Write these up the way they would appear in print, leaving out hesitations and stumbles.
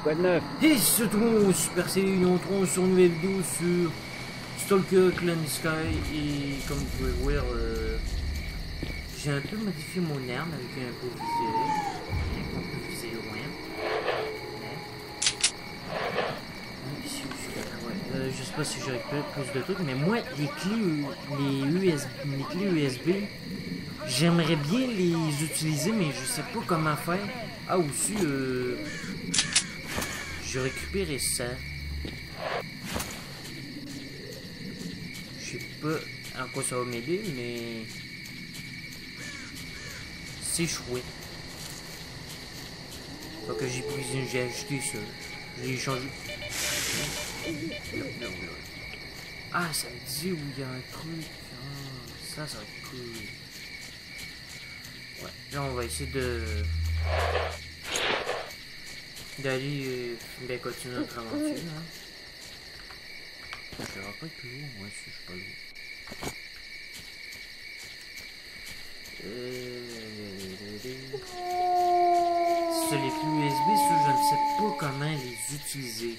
Quoi de neuf? Et ce tron, Super Célion Tron sur une nouvelle vidéo sur Stalker Clan Sky. Et comme vous pouvez voir, j'ai un peu modifié mon arme avec un beau visuel. On peut viser loin. Je sais pas si je récupère plus de trucs, mais moi, les clés USB, j'aimerais bien les utiliser, mais je sais pas comment faire. Ah, aussi, je récupérais ça. Je sais pas en quoi ça va m'aider, mais c'est chouette. Fait que j'ai acheté ça. J'ai changé. Ah, ça me dit où il y a un truc. Ah, ça va être cool. Ouais, là on va essayer d'aller continuer notre aventure. Hein. Je vais pas être plus lourd, moi aussi je suis pas lourd. Sur les clés USB, ça je ne sais pas comment les utiliser.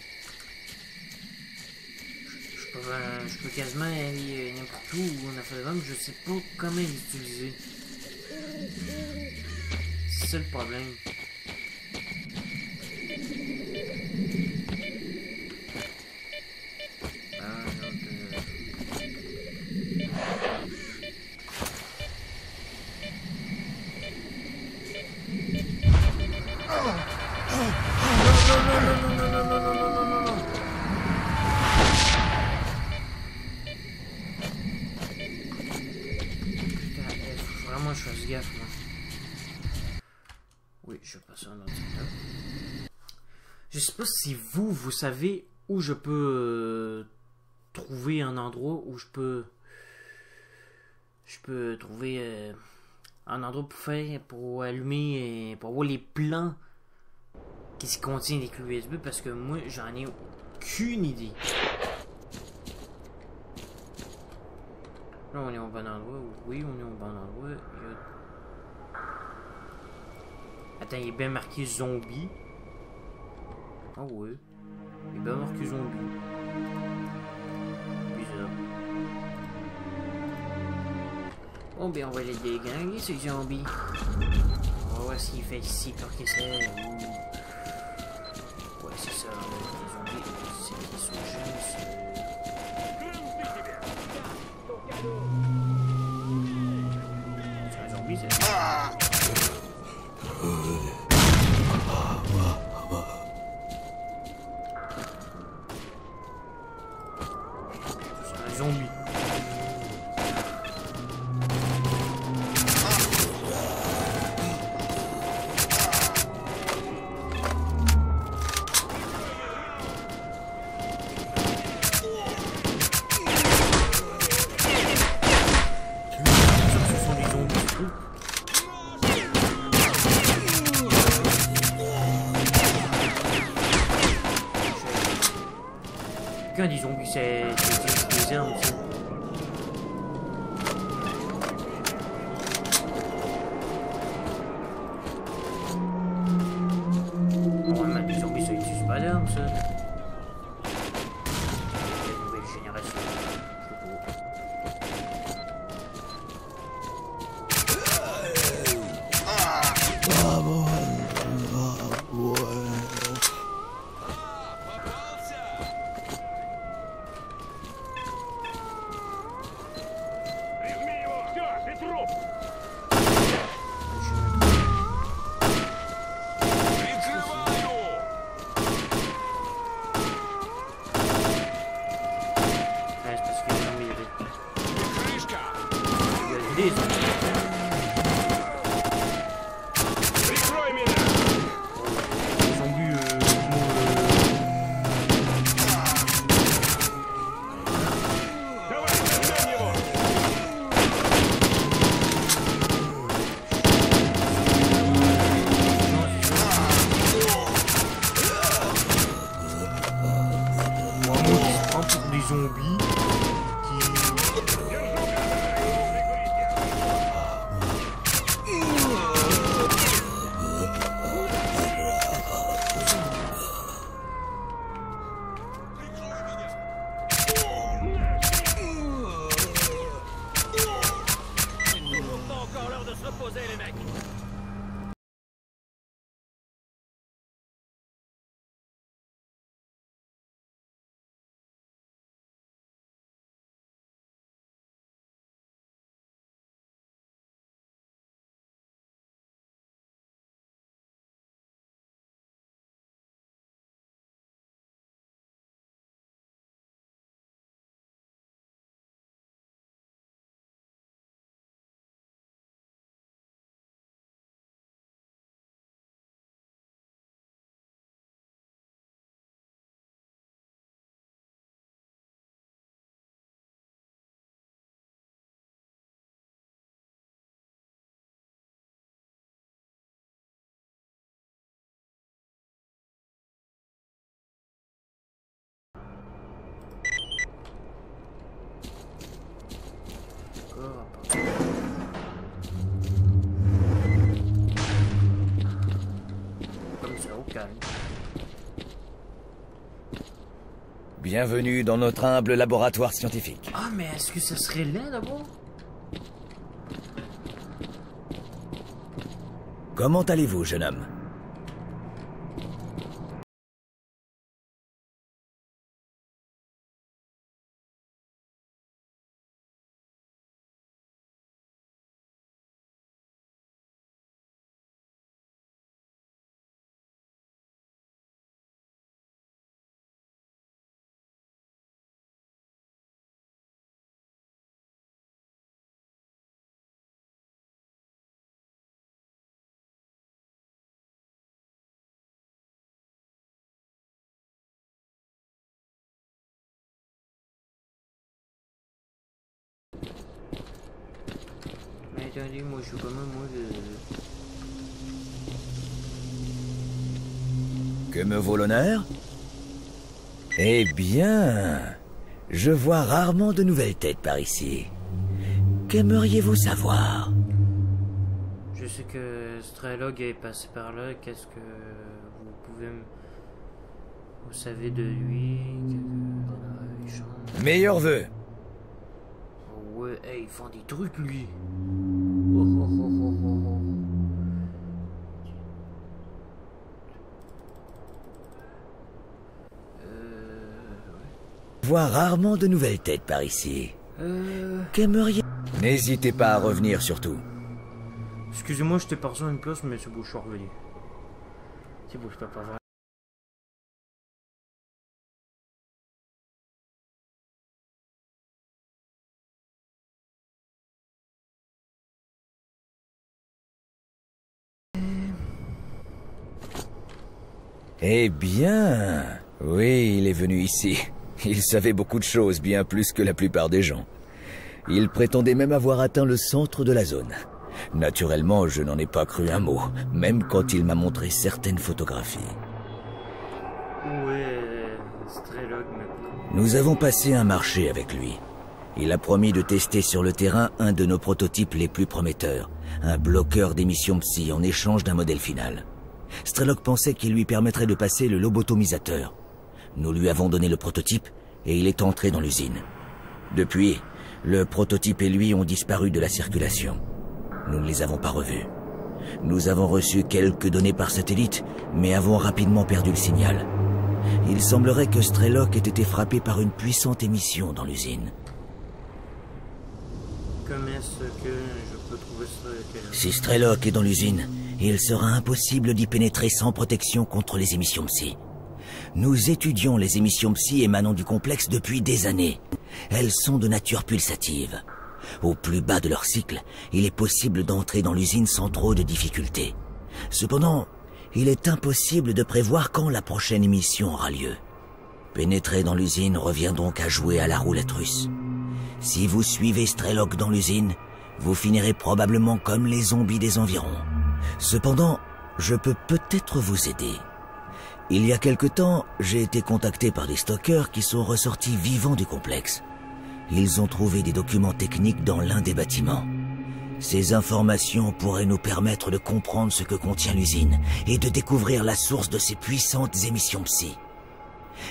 Je peux quasiment aller n'importe où on a fait le mais je sais pas comment les utiliser. C'est ça le problème. Vraiment, je fasse gaffe, moi. Oui, je passe un ordinateur. Je sais pas si vous savez où je peux trouver un endroit où je peux trouver un endroit pour allumer, pour avoir les plans qui se contiennent des clés USB, parce que moi, j'en ai aucune idée. Là, on est au bon endroit. Oui, on est au bon endroit. Attends, il est bien marqué zombie. Ah ouais. Il est bien marqué zombie. Bizarre. Bon, ben, on va les déglinguer, ces zombies. On va voir s'il fait si peur que c'est. Ouais, c'est ça. Les zombies, c'est qu'ils sont jeunes. C'est un zombie, c'est ça. Zombie. Ce sont des zombies. Quand des zombies, c'est des armes, ça. Normalement, des zombies, ça utilise pas d'armes, ça. La nouvelle génération. Zombies qui Bienvenue dans notre humble laboratoire scientifique. Ah, mais est-ce que ça serait là d'abord? Comment allez-vous, jeune homme? Mais attendez, moi je suis quand même moi de... Que me vaut l'honneur? Eh bien, je vois rarement de nouvelles têtes par ici. Qu'aimeriez-vous savoir? Je sais que Strelog est passé par là. Qu'est-ce que vous pouvez me... Vous savez de lui? Meilleurs vœux. Oh ouais, hey, ils font des trucs lui. Oh, oh, oh, oh, oh, oh. Je vois rarement de nouvelles têtes par ici. Qu'aimeriez... N'hésitez pas à revenir surtout. Excusez-moi, j'étais parti sur une place, mais c'est beau, je suis revenu. C'est beau, je peux pas voir. Eh bien... Oui, il est venu ici. Il savait beaucoup de choses, bien plus que la plupart des gens. Il prétendait même avoir atteint le centre de la zone. Naturellement, je n'en ai pas cru un mot, même quand il m'a montré certaines photographies. Où est Strelog maintenant? Nous avons passé un marché avec lui. Il a promis de tester sur le terrain un de nos prototypes les plus prometteurs, un bloqueur d'émission psy en échange d'un modèle final. Strelog pensait qu'il lui permettrait de passer le lobotomisateur. Nous lui avons donné le prototype et il est entré dans l'usine. Depuis, le prototype et lui ont disparu de la circulation. Nous ne les avons pas revus. Nous avons reçu quelques données par satellite, mais avons rapidement perdu le signal. Il semblerait que Strelog ait été frappé par une puissante émission dans l'usine. Comment est-ce que je peux trouver Strelog? Si Strelog est dans l'usine, il sera impossible d'y pénétrer sans protection contre les émissions psy. Nous étudions les émissions psy émanant du complexe depuis des années. Elles sont de nature pulsative. Au plus bas de leur cycle, il est possible d'entrer dans l'usine sans trop de difficultés. Cependant, il est impossible de prévoir quand la prochaine émission aura lieu. Pénétrer dans l'usine revient donc à jouer à la roulette russe. Si vous suivez Strelog dans l'usine, vous finirez probablement comme les zombies des environs. Cependant, je peux peut-être vous aider. Il y a quelque temps, j'ai été contacté par des stalkers qui sont ressortis vivants du complexe. Ils ont trouvé des documents techniques dans l'un des bâtiments. Ces informations pourraient nous permettre de comprendre ce que contient l'usine et de découvrir la source de ces puissantes émissions psy.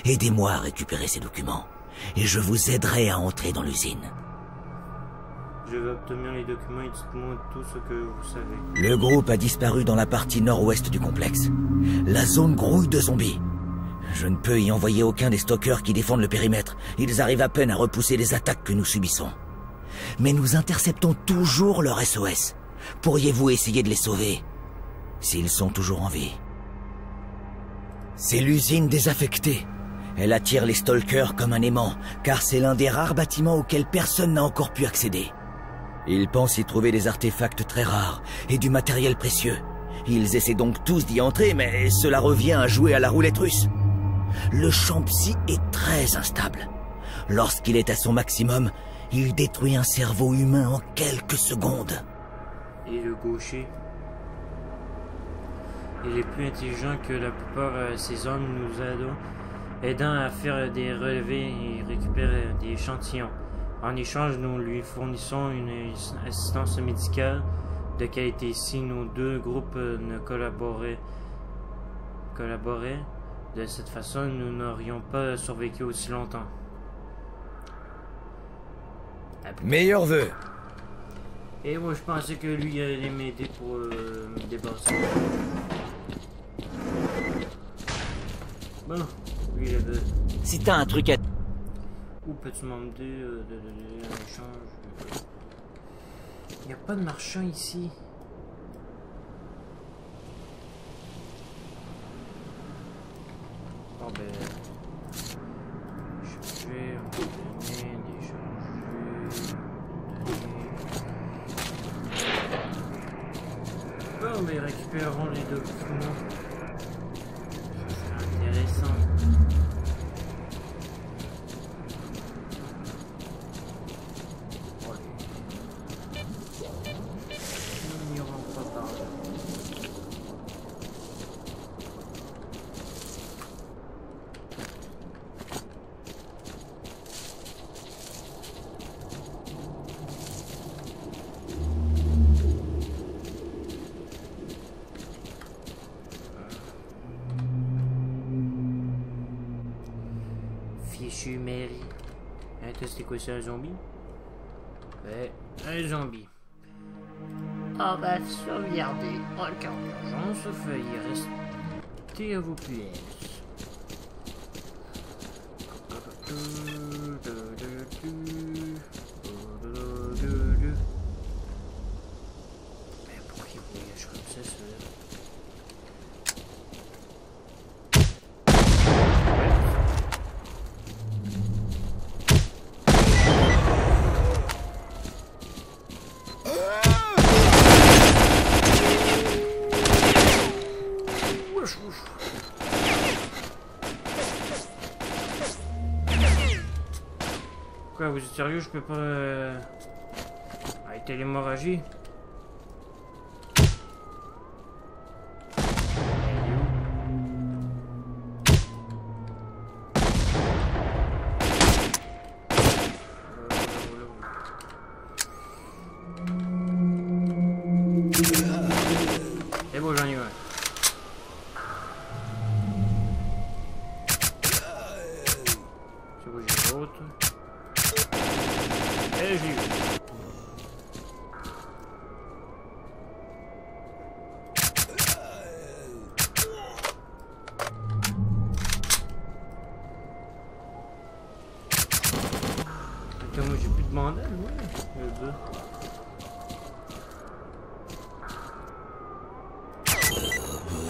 Aidez-moi à récupérer ces documents et je vous aiderai à entrer dans l'usine. Je vais obtenir les documents et dites-moi tout ce que vous savez. Le groupe a disparu dans la partie nord-ouest du complexe. La zone grouille de zombies. Je ne peux y envoyer aucun des stalkers qui défendent le périmètre. Ils arrivent à peine à repousser les attaques que nous subissons. Mais nous interceptons toujours leur SOS. Pourriez-vous essayer de les sauver, s'ils sont toujours en vie? C'est l'usine désaffectée. Elle attire les stalkers comme un aimant, car c'est l'un des rares bâtiments auxquels personne n'a encore pu accéder. Ils pensent y trouver des artefacts très rares et du matériel précieux. Ils essaient donc tous d'y entrer, mais cela revient à jouer à la roulette russe. Le champ psy est très instable. Lorsqu'il est à son maximum, il détruit un cerveau humain en quelques secondes. Et le gaucher? Il est plus intelligent que la plupart de ces hommes, nous aidant à faire des relevés et récupérer des échantillons. En échange, nous lui fournissons une assistance médicale de qualité. Si nos deux groupes ne collaboraient, De cette façon, nous n'aurions pas survécu aussi longtemps. Meilleurs vœux. Et moi, je pensais que lui allait m'aider pour me débarrasser. Bon, lui, il avait... Si t'as un truc à... Où peux-tu m'emmener de échange? Il n'y a pas de marchand ici. Bon ben... Je vais donner, d'échanger... Bon, mais récupérons les documents. C'est intéressant. Nous n'irons pas par là. Fichu Mary. Hein, c'était quoi ça, un zombie? Ouais, un zombie. On va sauvegarder en cas d'urgence. Veuillez rester à vos pièces. Mais pourquoi il voyage comme ça, celui-là? Quoi, vous êtes sérieux? Je peux pas arrêter l'hémorragie? C'est bon, j'en ai un. C'est bon, j'ai l'autre. Et j'ai eu. Attends, moi j'ai plus de bandage, ouais.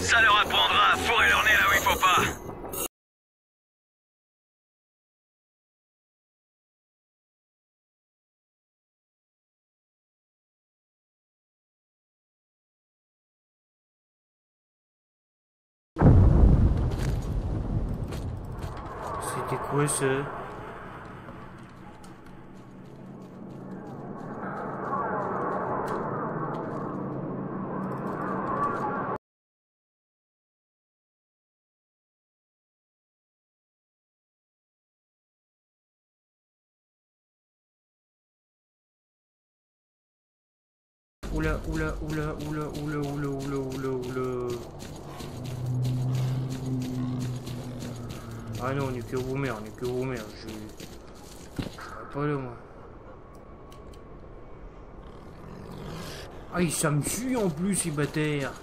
Ça leur apprendra à fourrer leur nez là où il faut pas. C'était quoi ça? Oula, oula, oula, oula, oula, oula, oula, oula, oula. Ah non, on est que au mer, on est que au mer. Je serai pas là, moi. Ah, ça me tue en plus, ces bâtards.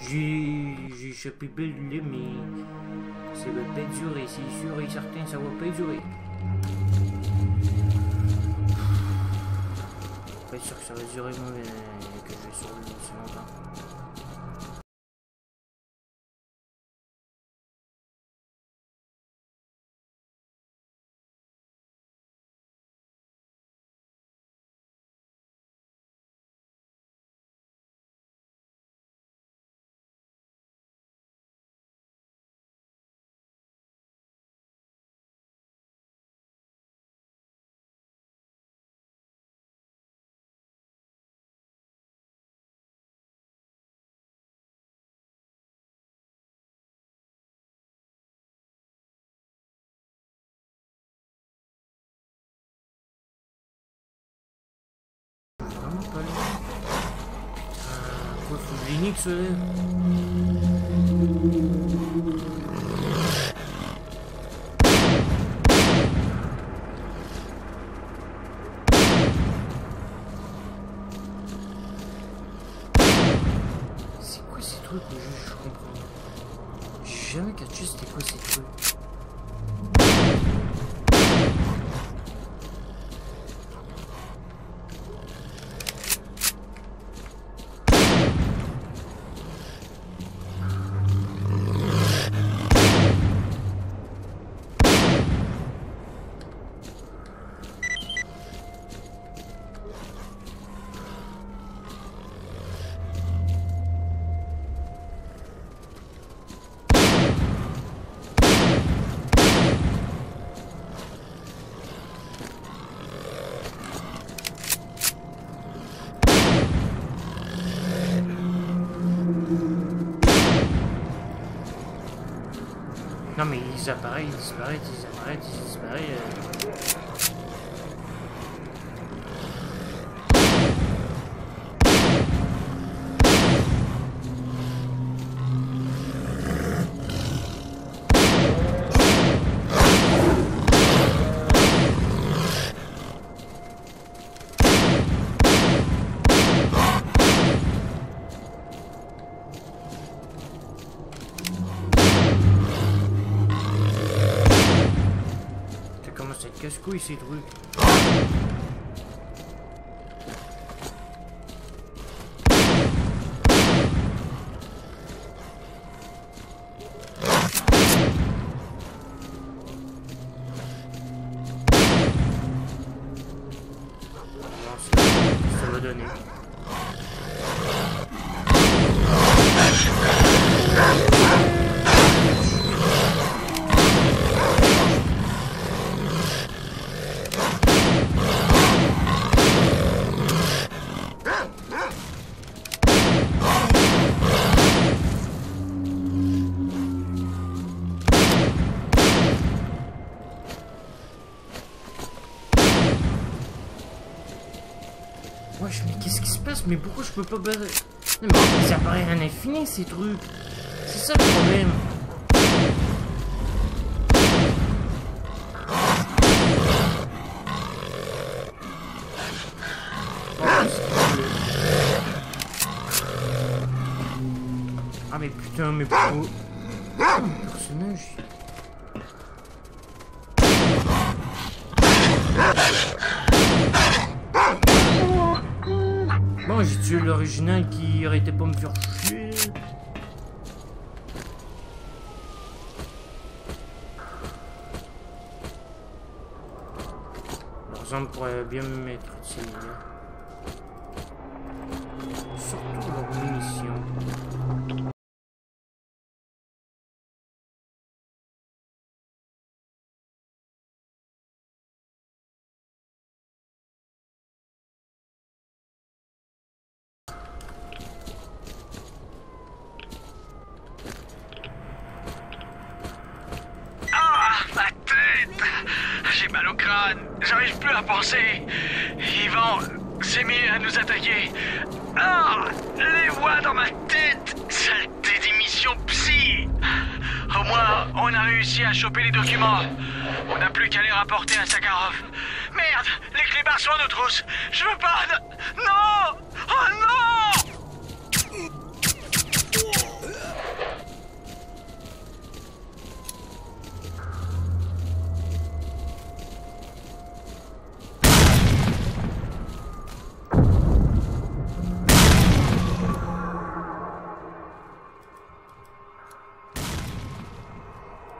J'ai échappé belle là, mais ça va pas durer, c'est sûr et certain, ça va pas durer. Pas sûr que ça va durer, moi, que je vais survivre aussi longtemps. Linux, ouais. C'est quoi ces trucs au jeu? Je comprends. J'ai jamais catché c'était quoi ces trucs. Non mais ils apparaissent, ils disparaissent, ils apparaissent, ils disparaissent. Casse-couille ces trucs. Ça va donner. Wesh, mais qu'est-ce qui se passe? Mais pourquoi je peux pas battre? Non mais ça apparaît à l'infini ces trucs. C'est ça le problème. Ah mais putain, mais pourquoi? Le personnage... Bon, j'ai tué l'original qui arrêtait pas de me faire chier. Par exemple, pourrait bien me mettre ici. Surtout leurs munitions. J'ai mal au crâne, j'arrive plus à penser. Yvan s'est mis à nous attaquer. Ah, les voix dans ma tête. Saleté d'émission psy. Au moins, on a réussi à choper les documents. On n'a plus qu'à les rapporter à Sakharov. Merde, les clébards sont à nos trousses. Je veux pas de... Non. Oh non.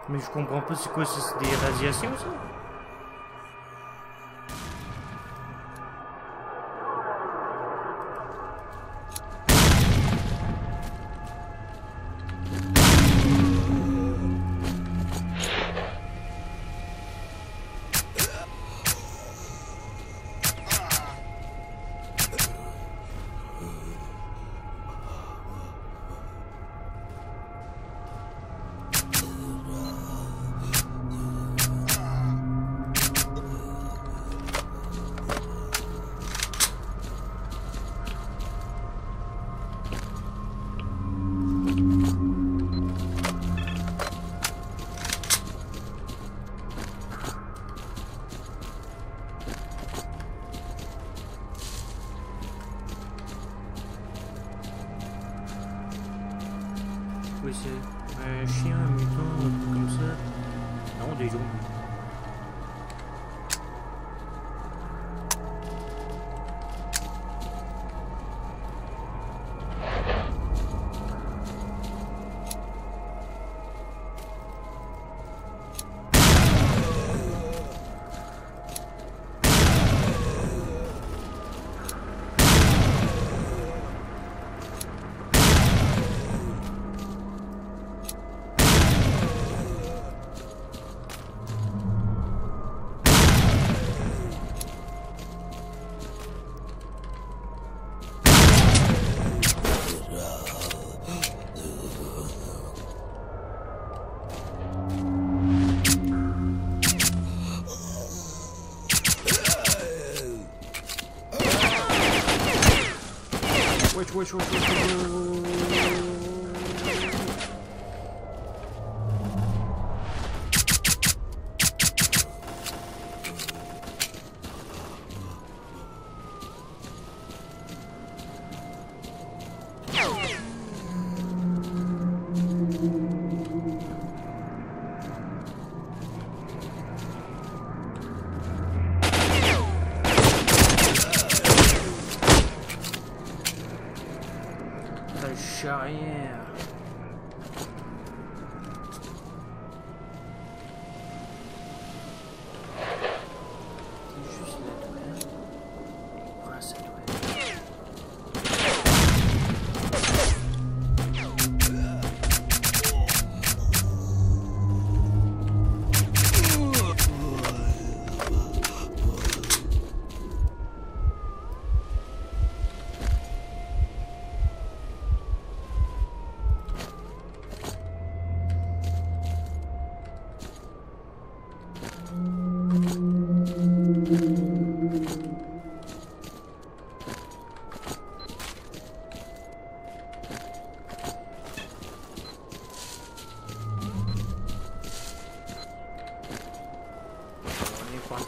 Mais je comprends pas c'est quoi, c'est des radiations ça? quoi c'est? Un chien, un mouton, un truc comme ça? Non, des zombies. Wesh. Arrière. C'est juste la toile. Voilà cette toile.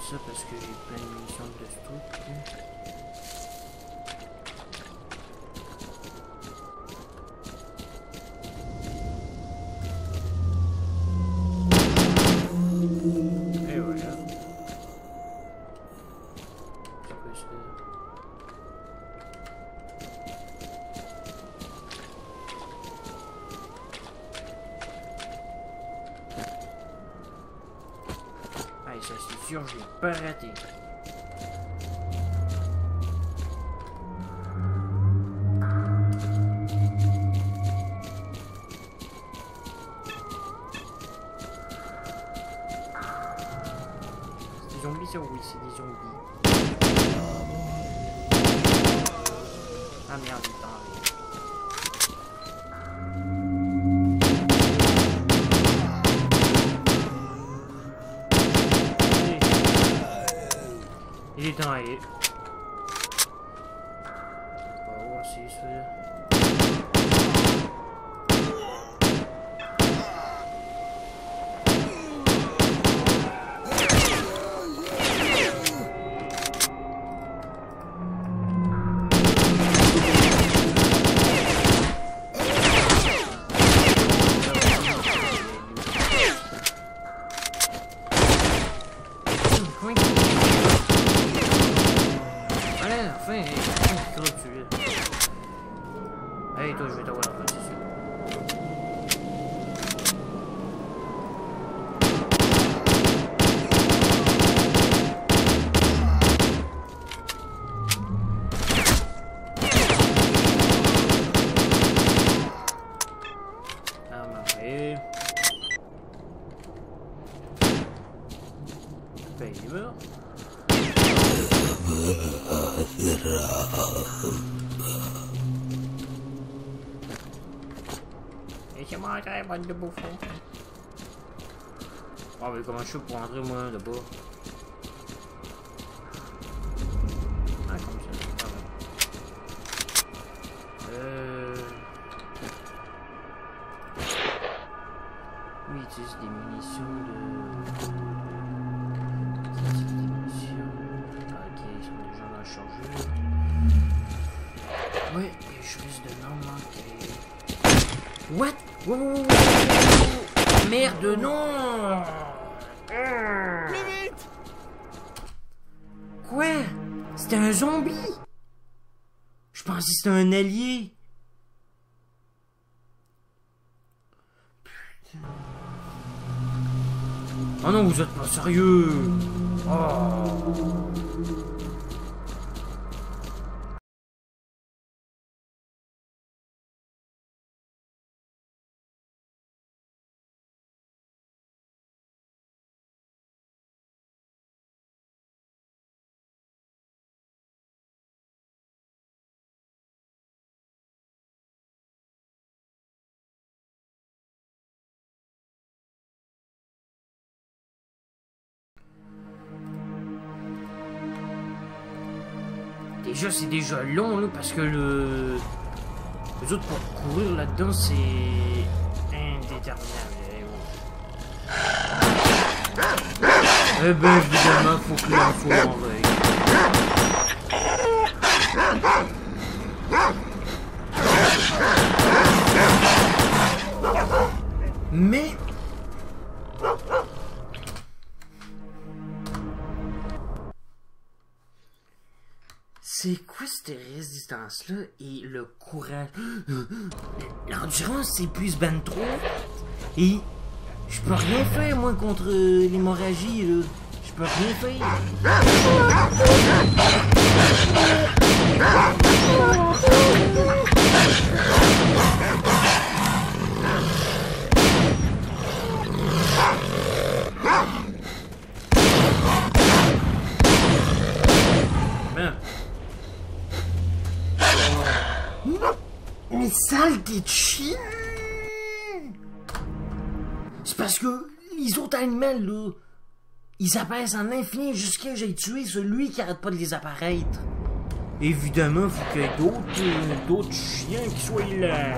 Ça parce que j'ai plein de munitions de ce truc. Et voilà. C'est quoi ça? Allez, ça c'est sûr, je vais pas rater. C'est des zombies ça? Oui, c'est des zombies. Ah merde, il t'en arrive. Il est en haut. On va voir si c'est... Hey, toi, je vais t'avoir la position. Amarré. Ben, il meurt. Laissez-moi entrer, bande de bouffons. Oh, mais comment je fais pour entrer, moi, là-bas? Ah, comme ça, c'est pas mal. Oui, il utilise des munitions de... Ça, c'est des munitions... Ah, ok, ils sont déjà dans le chargeur. Oui, je risque de n'en manquer. What? Oh, merde, non! Plus vite! Quoi? C'était un zombie? Je pensais que c'était un allié. Putain. Oh non, vous êtes pas sérieux. Oh. Déjà, c'est déjà long, là, parce que les autres, pour courir là-dedans, c'est indéterminable. Eh ben, évidemment, faut que l'info en veille. Mais... c'est quoi cette résistance-là et le courage? L'endurance s'épuise ben trop. Et je peux rien faire, moi, contre l'hémorragie, là. Je peux rien faire. Mais saleté de chien! C'est parce que les autres animaux, là, ils apparaissent en infini jusqu'à ce que j'ai tué celui qui arrête pas de les apparaître. Évidemment, faut qu'il y ait d'autres chiens qui soient là.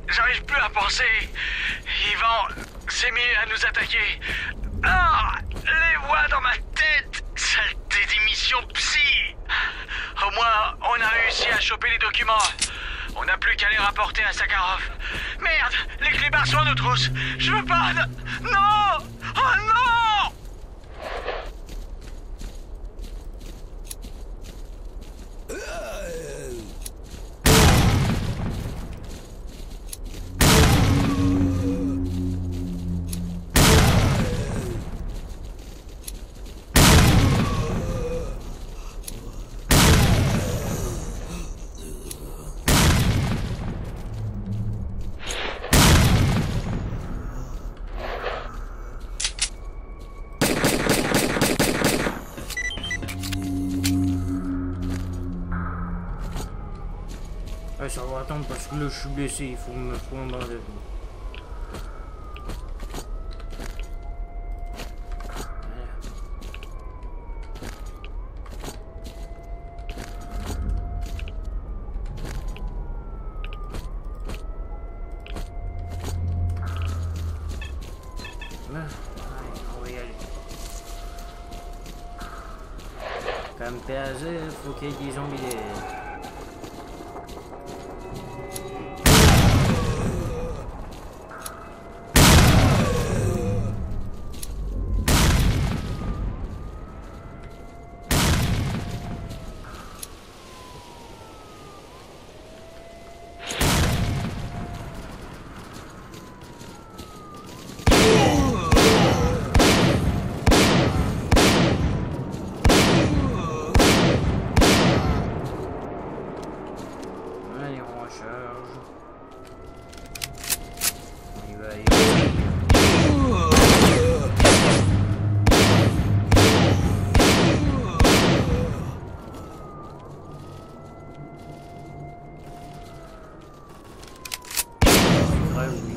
J'arrive plus à penser. Yvan s'est mis à nous attaquer. Ah! Les voix dans ma tête! Saleté d'émission psy! Au moins, on a réussi à choper les documents. On n'a plus qu'à les rapporter à Sakharov. Merde! Les clébards sont à nos trousses! Je veux pas... Non! Oh non! Ouais, ça va attendre parce que là je suis blessé, il faut me bandager. Là, on va y aller. Comme PAZ, faut qu'il y ait des zombies derrière. dirais, oui.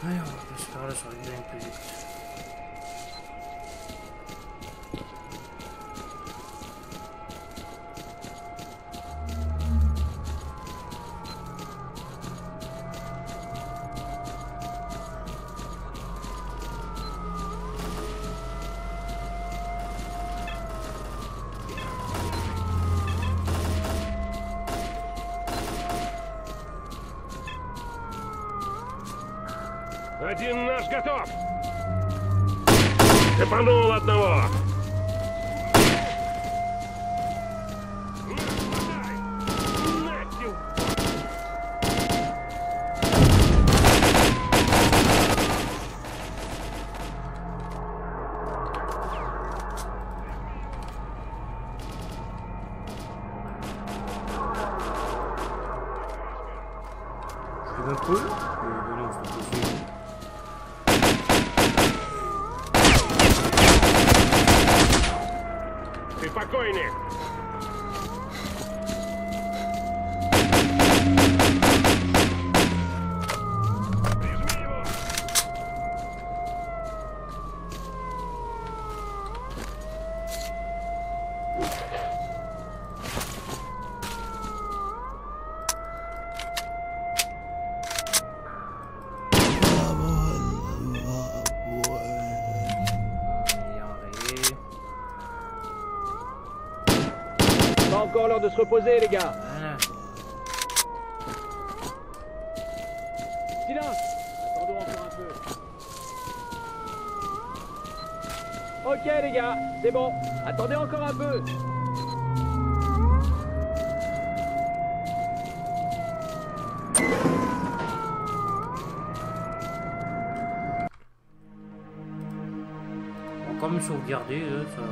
Allez, on va passer par là sur les graines plus vite. Один наш готов! Цепанул одного! Je vais d'un coup. Non, c'est pas possible. Ты покойник! Прижми его! Pas encore l'heure de se reposer, les gars. Voilà. Silence. Attendons encore un peu. Ok, les gars, c'est bon. Attendez encore un peu. On va quand même sauvegarder, ça...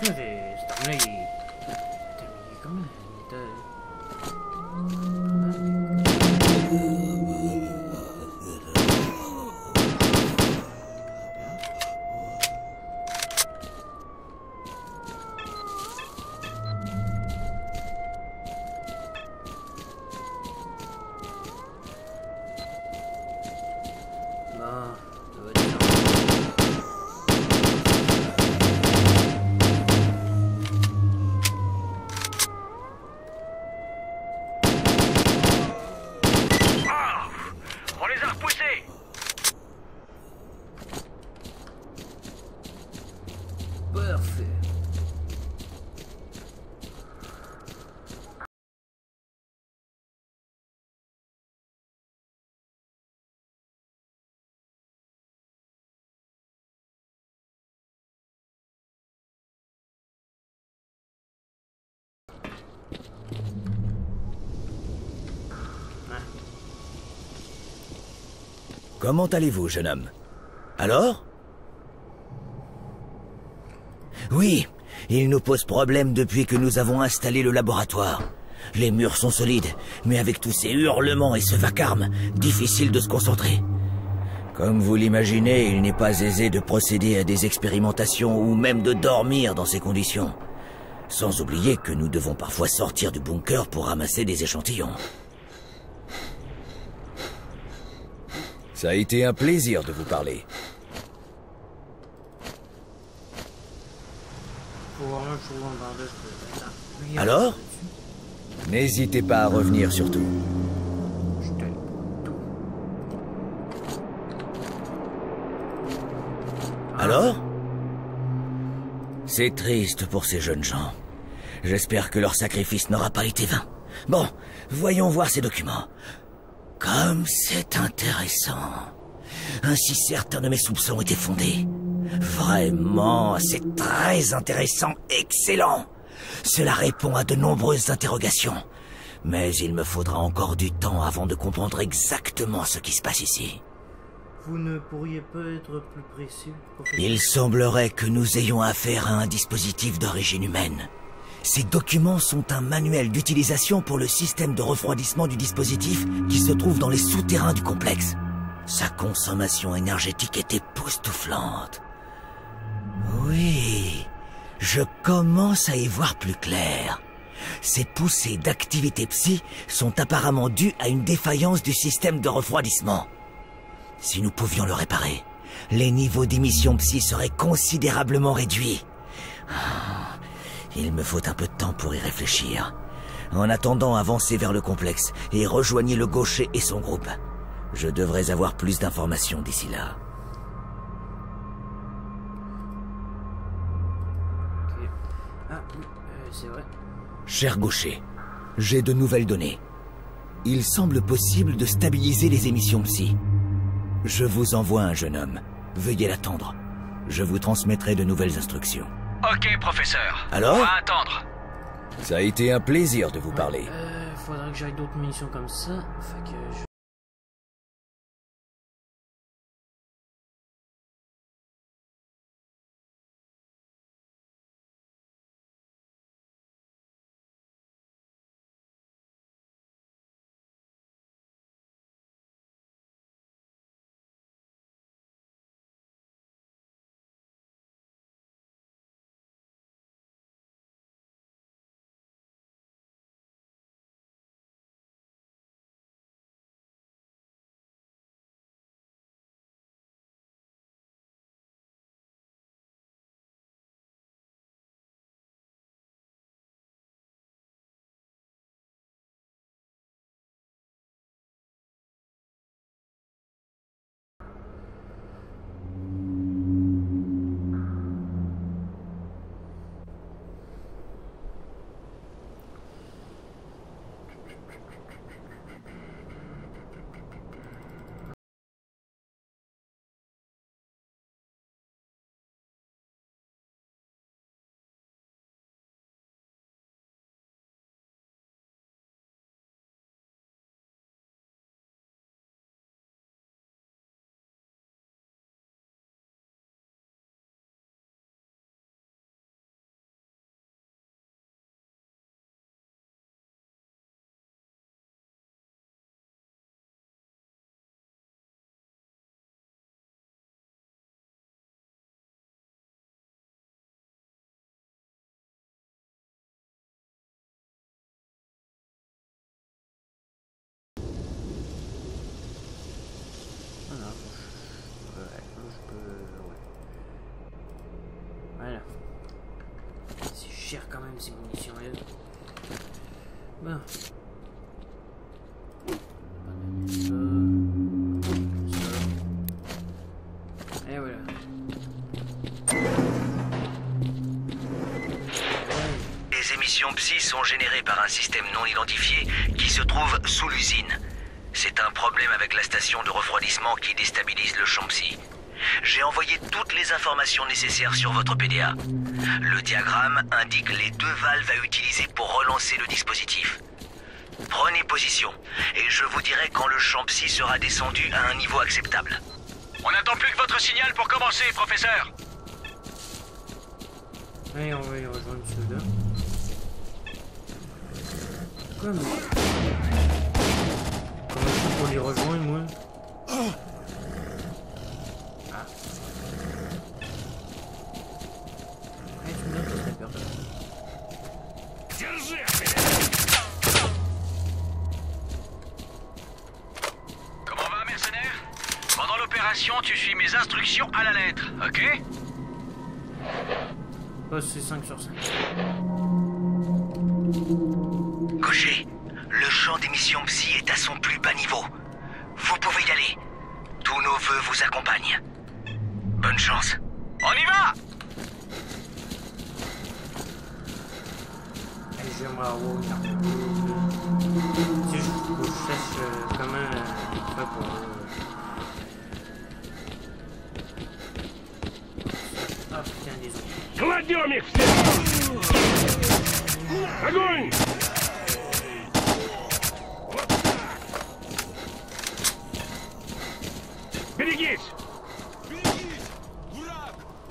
Putain, cette arme-là, il est comme On les a repoussés! parfait. Comment allez-vous, jeune homme? Alors? Oui, il nous pose problème depuis que nous avons installé le laboratoire. Les murs sont solides, mais avec tous ces hurlements et ce vacarme, difficile de se concentrer. Comme vous l'imaginez, il n'est pas aisé de procéder à des expérimentations ou même de dormir dans ces conditions. Sans oublier que nous devons parfois sortir du bunker pour ramasser des échantillons. Ça a été un plaisir de vous parler. Faut vraiment que je trouve un bandage de- là. Oui, Alors? N'hésitez pas à revenir surtout. je te le tout. Alors? C'est triste pour ces jeunes gens. J'espère que leur sacrifice n'aura pas été vain. Bon, voyons voir ces documents. Comme c'est intéressant. Ainsi certains de mes soupçons étaient fondés. Vraiment, c'est très intéressant, excellent. Cela répond à de nombreuses interrogations. Mais il me faudra encore du temps avant de comprendre exactement ce qui se passe ici. Vous ne pourriez pas être plus précis, professeur? Il semblerait que nous ayons affaire à un dispositif d'origine humaine. Ces documents sont un manuel d'utilisation pour le système de refroidissement du dispositif qui se trouve dans les souterrains du complexe. Sa consommation énergétique est époustouflante. Oui, je commence à y voir plus clair. Ces poussées d'activité psy sont apparemment dues à une défaillance du système de refroidissement. Si nous pouvions le réparer, les niveaux d'émission psy seraient considérablement réduits. Il me faut un peu de temps pour y réfléchir. En attendant, avancez vers le complexe et rejoignez le gaucher et son groupe. Je devrais avoir plus d'informations d'ici là. Ok. Ah, oui, c'est vrai. Cher gaucher, j'ai de nouvelles données. Il semble possible de stabiliser les émissions psy. Je vous envoie un jeune homme. Veuillez l'attendre. Je vous transmettrai de nouvelles instructions. Ok, professeur. Alors? On va attendre. Ça a été un plaisir de vous parler. Faudrait que j'aille d'autres munitions comme ça. Fait que je... Voilà. C'est cher quand même ces munitions-là. Bon. Ça. Et voilà. Les émissions psy sont générées par un système non identifié qui se trouve sous l'usine. C'est un problème avec la station de refroidissement qui déstabilise le champ psy. J'ai envoyé toutes les informations nécessaires sur votre PDA. Le diagramme indique les 2 valves à utiliser pour relancer le dispositif. Prenez position, et je vous dirai quand le champ psy sera descendu à un niveau acceptable. On n'attend plus que votre signal pour commencer, professeur. Allez, on va y rejoindre ceux-là. Quoi, mais... Comment je fais pour les rejoindre, moi? Ah. Ouais, tu me donnes que je serais perdu. Comment va, mercenaire? Pendant l'opération, tu suis mes instructions à la lettre, ok? C'est 5 sur 5. Gaucher, le champ d'émission Psy est à son plus bas niveau. Vous pouvez y aller. Tous nos vœux vous accompagnent. Bonne chance. On y va! J'aimerais avoir une carte. Si je cherche comment faire pour... Ah putain, des autres. Кладем их всех! Огонь! Вот так! Берегись!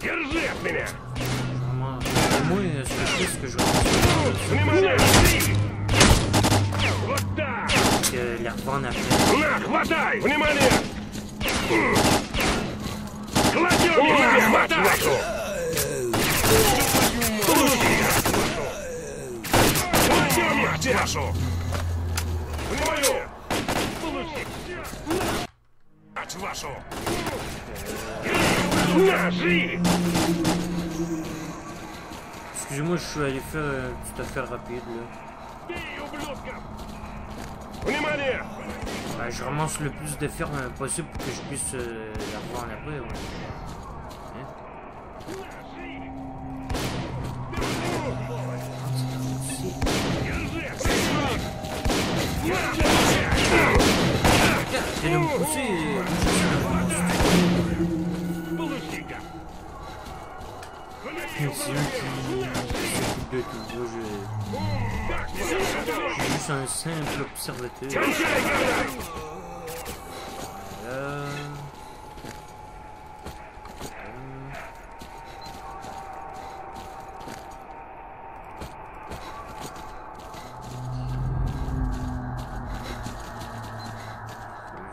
Держи от меня! Vraiment, moi, c'est ce que je veux. Внимание! Вот так! Les revendre après. На, хватай! Внимание! Кладем их всех! Хватай! Кладем их всех! Внимание! Мать вашу! На, жри! Excusez-moi, je suis allé faire une petite affaire rapide là. Бей, ублюдков! Внимание! Ben, je ramasse le plus de fer possible pour que je puisse la revendre après. Ouais. Hein? T'allais me pousser. Получи-ка! C'est eux qui s'occupent de tout. Moi, je suis juste un simple observateur. Кончай, гада!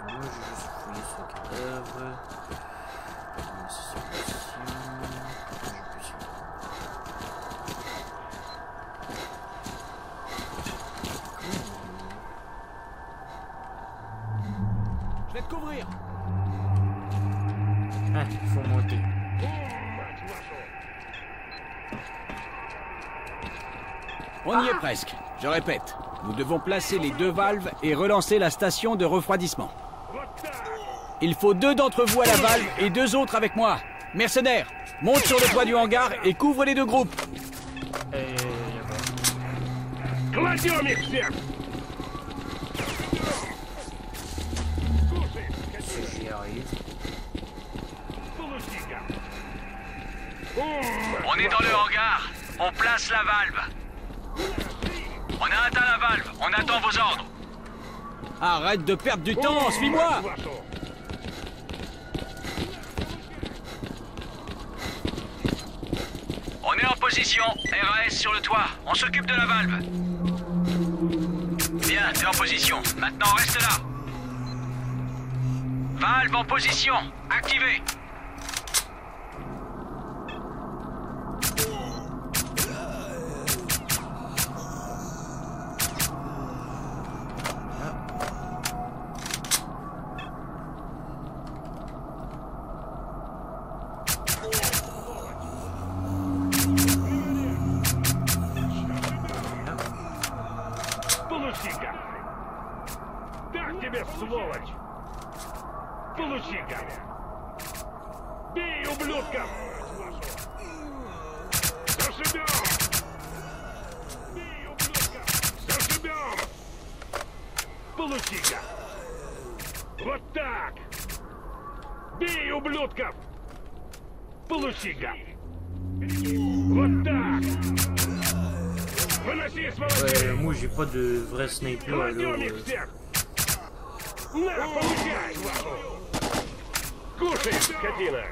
Moi, j'ai juste fouillé sur le cadavre. Je vais te couvrir. Ah, il faut monter. On y est presque. Je répète, nous devons placer les 2 valves et relancer la station de refroidissement. Il faut 2 d'entre vous à la valve et 2 autres avec moi. Mercenaires, monte sur le toit du hangar et couvre les 2 groupes. Кладем их всех! J'y arrive. Получи-ка! On est dans le hangar. On place la valve. On a atteint la valve. On attend vos ordres. Arrête de perdre du temps, suis-moi. On est en position. RAS sur le toit. On s'occupe de la valve. Bien, t'es en position. Maintenant, reste là. Valve en position. Activée. Получи-ка! Так тебе, сволочь! Получи-ка! Бей, ублюдков! Зашибем! Бей, ублюдков! Зашибем! Получи-ка! Вот так! Бей, ублюдков! Получи-ка! Вот так! Выноси, сволочи! Moi, j'ai pas de vrai sniper là. Кладем их всех! На, получай! Кушай, скотина!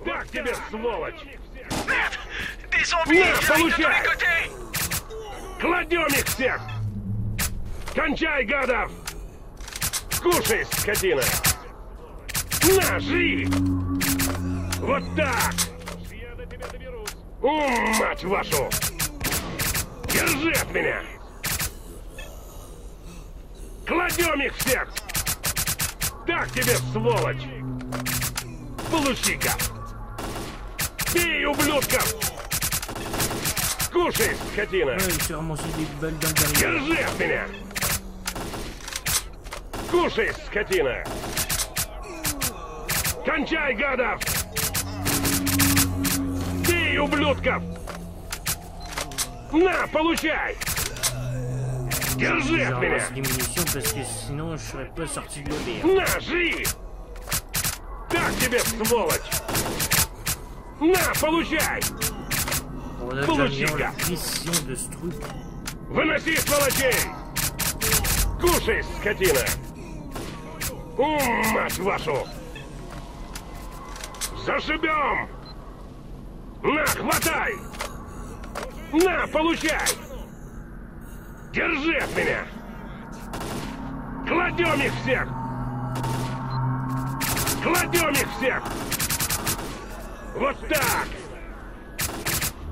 Так тебе, сволочь! Merde! Des zombies На, qui arrivent de tous les получай! côtés! Кладем их всех! Кончай, гадов! Кушай, скотина! На, жри! Вот так! Я до тебя доберусь! Мать вашу! Держи от меня! Кладем их всех! Так тебе, сволочь! Получи-ка! Бей, ублюдков! Кушай, скотина! Ouais, il s'est ramassé des balles dans le derrière. Держи от меня! Кушай, скотина! Кончай, гадов! Бей, ублюдков! На, получай! Держи J'ai от меня! ramassé des munitions parce que sinon je serais pas sorti de l'OBR. На, жри! Так тебе, сволочь! На, получай! On a déjà mis la précision de ce truc. Выноси, сволочей! Кушай, скотина! Мать вашу! Зашибем! На, хватай! На, получай! Держи от меня! Кладем их всех! Кладем их всех! Вот так!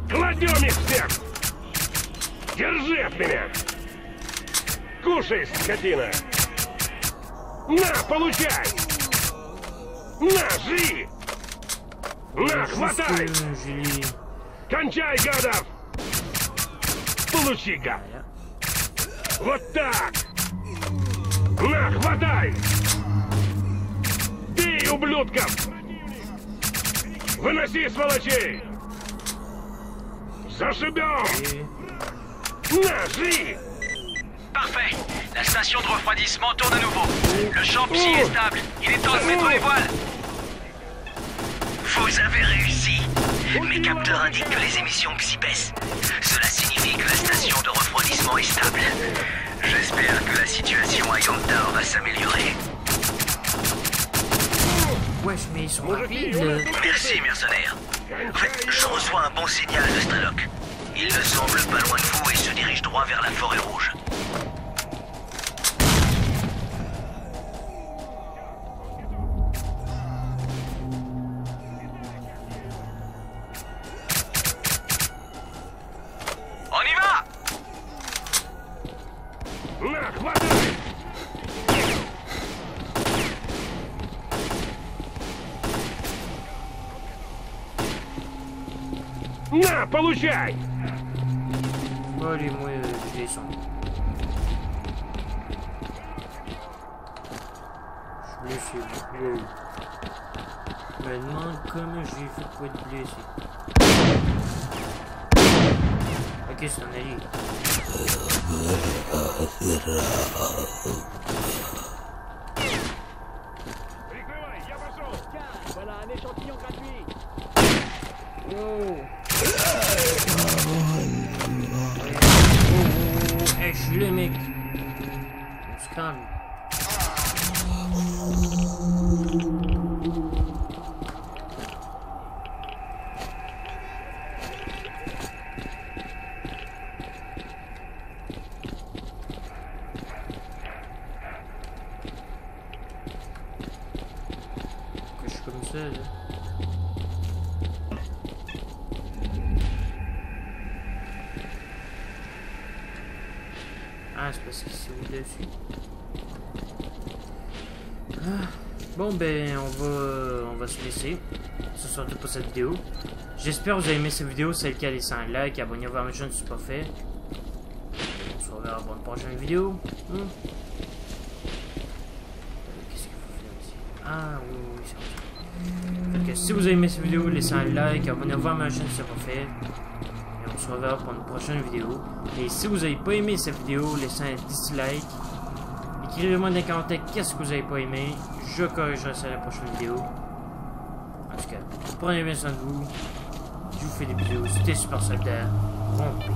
Кладем их всех! Держи от меня! Кушай, скотина! На, получай! На, жри! На, хватай! J'ai Кончай, гадов! Получи-ка! Вот так! На, хватай! Бей, ублюдков! Выноси, сволочей! Зашибем! На, жри! Parfait. La station de refroidissement tourne à nouveau. Le champ psy est stable. Il est temps de mettre les voiles. Vous avez réussi. Mes capteurs indiquent que les émissions psy baissent. Cela signifie que la station de refroidissement est stable. J'espère que la situation à Yontar va s'améliorer. Wesh, mais ils sont rapides. Merci, mercenaire. En fait, je reçois un bon signal de Strelok. Il ne semble pas loin de vous et se dirige droit vers la forêt rouge. On y va! На, хватай! На, получай! Bon, allez, moi, je descends. Je suis blessé. Wow. Je me demande comment j'ai fait pour être blessé. Ok, c'est un allié. Прикрывай, я пошел! Voilà un échantillon gratuit. Oh. Hey, je suis le mec. On se calme. Pourquoi je suis comme ça là? Ah, c'est parce qu'il s'est mis dessus. Ah. Bon, ben, on va se laisser. Ce sera tout pour cette vidéo. J'espère que vous avez aimé cette vidéo. Si c'est le cas, laissez un like, abonnez-vous à ma chaîne si ce n'est pas fait. On se reverra pour une prochaine vidéo. Qu'est-ce qu'il faut faire ici? Ah, oui, c'est bon. Donc, si vous avez aimé cette vidéo, laissez un like, abonnez-vous à ma chaîne si ce n'est pas fait. On se reverra pour une prochaine vidéo. Et si vous n'avez pas aimé cette vidéo, laissez un dislike. Écrivez-moi dans les commentaires qu'est-ce que vous n'avez pas aimé. Je corrigerai ça à la prochaine vidéo. En tout cas, prenez bien soin de vous. Je vous fais des bisous. C'était Super Soldat. Rompez.